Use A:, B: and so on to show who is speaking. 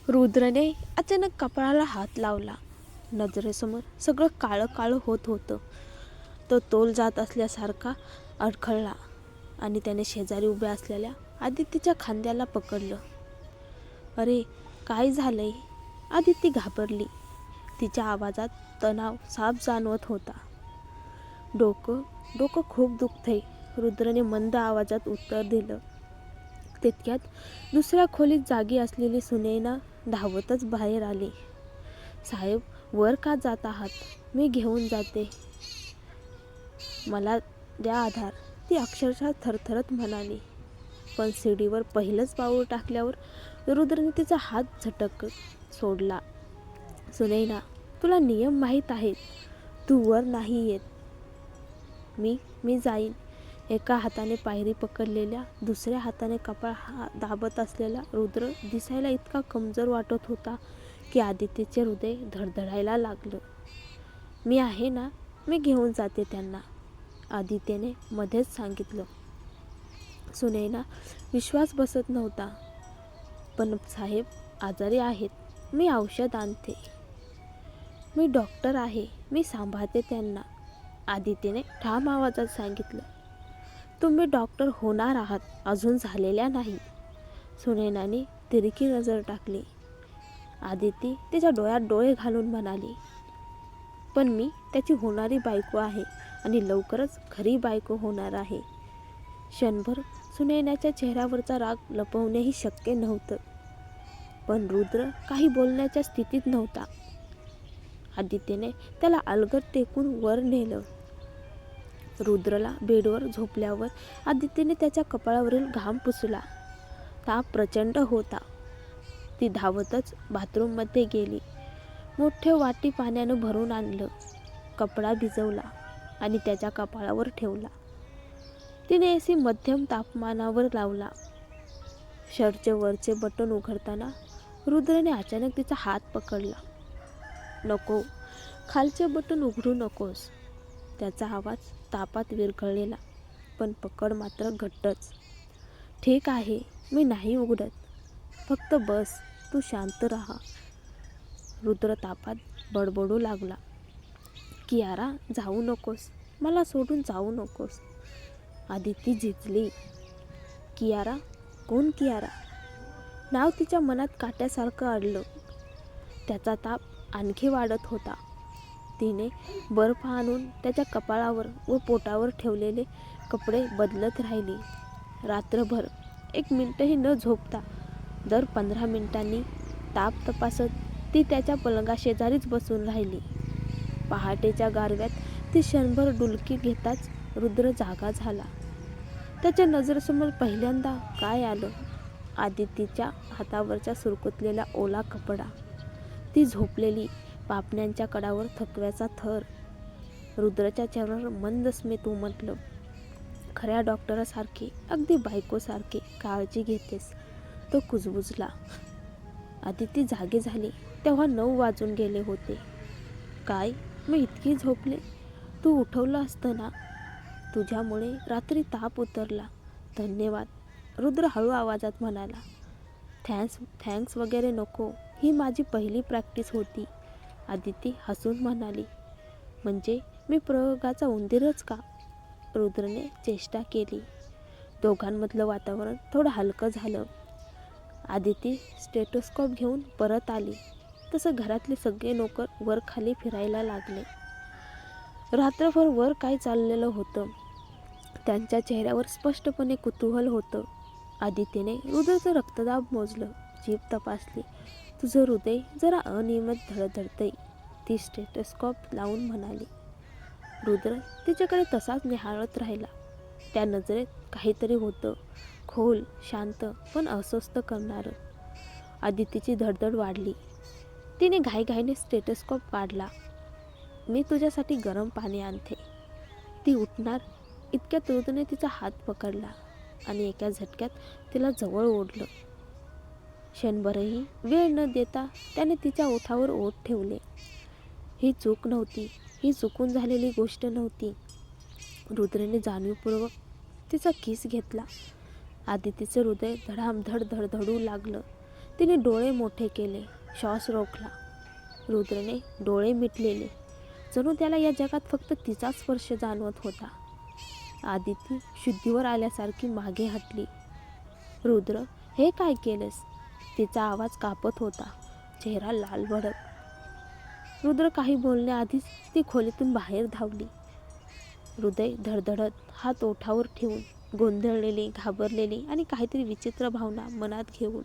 A: रुद्रने अचानक कपाळाला हात लावला. नजरेसमोर सगळं काळं काळं होत होतं. तो तोल जात असल्यासारखा अडखळला आणि त्याने शेजारी उभ्या असलेल्या आदितीच्या खांद्याला पकडलं. अरे काय झालंय? आदिती घाबरली. तिच्या आवाजात तणाव साफ जाणवत होता. डोकं डोकं खूप दुखतंय, रुद्रने मंद आवाजात उत्तर दिलं. तितक्यात दुसऱ्या खोलीत जागी असलेली सुनैना धावतच बाहेर आली. साहेब, वर का जात आहात? मी घेऊन जाते. मला द्या आधार, ती अक्षरशः थरथरत म्हणाली. पण शिडीवर पहिलंच पाऊल टाकल्यावर रुद्रने तिचा हात झटकत सोडला. सुनैना, तुला नियम माहीत आहेत. तू वर नाही येत. मी जाईन. एका हाताने पायरी पकडलेल्या, दुसऱ्या हाताने कपाळ दाबत असलेला रुद्र दिसायला इतका कमजोर वाटत होता की आदितीचे हृदय धडधडायला लागलं. मी आहे ना, मी घेऊन जाते त्यांना, आदित्यने मध्येच सांगितलं. सुनैना विश्वास बसत नव्हता. पण साहेब आजारी आहेत, मी औषध आणते. मी डॉक्टर आहे, मी सांभाळते त्यांना, आदित्यने ठाम आवाजात सांगितलं. तुम्ही डॉक्टर होणार आहात, अजून झालेल्या नाही. सुनैनाने तिरकी नजर टाकली. आदिती तिच्या डोळ्यात डोळे घालून म्हणाली. पण मी त्याची होणारी बायको आहे आणि लवकरच खरी बायको होणार आहे. क्षणभर सुनैनाच्या चेहऱ्यावरचा राग लपवणेही शक्य नव्हतं. पण रुद्र काही बोलण्याच्या स्थितीत नव्हता. आदित्यने त्याला अलगद टेकून वर नेलं. रुद्रला बेडवर झोपल्यावर आदित्यने त्याच्या कपाळावरील घाम पुसला. ताप प्रचंड होता. ती धावतच बाथरूममध्ये गेली. मोठे वाटी पाण्यानं भरून आणलं. कपडा भिजवला आणि त्याच्या कपाळावर ठेवला. तिने एसी मध्यम तापमानावर लावला. शर्टचे वरचे बटन उघडताना रुद्रने अचानक तिचा हात पकडला. नको, खालचे बटन उघडू नकोस. त्याचा आवाज तापात विरघळलेला, पण पकड मात्र घट्टच. ठीक आहे, मी नाही उघडत. फक्त बस, तू शांत राहा. रुद्र तापात बडबडू लागला. कियारा, जाऊ नकोस, मला सोडून जाऊ नकोस. आदिती झिजली. कियारा? कोण कियारा? नाव तिच्या मनात काट्यासारखं अडलं. त्याचा ताप आणखी वाढत होता. तिने बर्फ आणून त्याच्या कपाळावर व पोटावर ठेवलेले कपडे बदलत राहिली. रात्रभर 1 मिनिटही न झोपता दर 15 मिनिटांनी ताप तपासत ती त्याच्या पलंगाशेजारीच बसून राहिली. पहाटेच्या गारव्यात ती क्षणभर डुलकी घेताच रुद्र जागा झाला. त्याच्या नजरेसमोर पहिल्यांदा काय आलं? आदितीच्या हातावरचा सुरकुतलेला ओला कपडा, ती झोपलेली, पापण्यांच्या कडावर थकव्याचा थर. रुद्रच्या चेहऱ्यावर मंद स्मित उमटलं. खऱ्या डॉक्टरासारखी, अगदी बायकोसारखी काळजी घेतेस, तो कुजबुजला. आदिती जागी झाली तेव्हा 9 वाजून गेले होते. काय, मी इतकी झोपले? तू उठवलं असतं ना. तुझ्यामुळे रात्री ताप उतरला. धन्यवाद, रुद्र हळू आवाजात म्हणाला. थँक्स वगैरे नको, ही माझी पहिली प्रॅक्टिस होती, आदिती हसून म्हणाली. म्हणजे मी प्रयोगाचा उंदीरच का? रुद्रने चेष्टा केली. दोघांमधलं वातावरण थोडं हलकं झालं. आदिती स्टेथोस्कोप घेऊन परत आली तसं घरातले सगळे नोकर वर खाली फिरायला लागले. रात्रभर वर काय चाललेलं होतं त्यांच्या चेहऱ्यावर स्पष्टपणे कुतूहल होतं. आदितीने रुद्रचं रक्तदाब मोजलं, जीभ तपासली. तुझं हृदय जरा अनियमित धडधडतंय, ती स्टेथोस्कोप लावून म्हणाली. रुद्र तिच्याकडे तसाच निहाळत राहिला. त्या नजरेत काहीतरी होतं, खोल, शांत पण अस्वस्थ करणारं. आदितीची धडधड वाढली. तिने घाईघाईने स्टेथोस्कोप काढला. मी तुझ्यासाठी गरम पाणी आणते. ती उठणार इतक्यात रुद्रने तिचा हात पकडला आणि एका झटक्यात तिला जवळ ओढलं. क्षणभरही वेळ न देता त्याने तिच्या ओठावर ओठ ठेवले. ही चूक नव्हती, ही चुकून झालेली गोष्ट नव्हती. रुद्रने जाणीवपूर्वक तिचा किस घेतला. आदितीचे हृदय धडामधड धडधडू लागलं. तिने डोळे मोठे केले, श्वास रोखला. रुद्रने डोळे मिटलेले, जणू त्याला या जगात फक्त तिचा स्पर्श जाणवत होता. आदिती शुद्धीवर आल्यासारखी मागे हटली. रुद्र, हे काय केलंस? तिचा आवाज कापत होता, चेहरा लाल भडक. रुद्र काही बोलण्याआधीच ती खोलीतून बाहेर धावली. हृदय धडधडत, हात ओठावर ठेवून, गोंधळलेली, घाबरलेली आणि काहीतरी विचित्र भावना मनात घेऊन.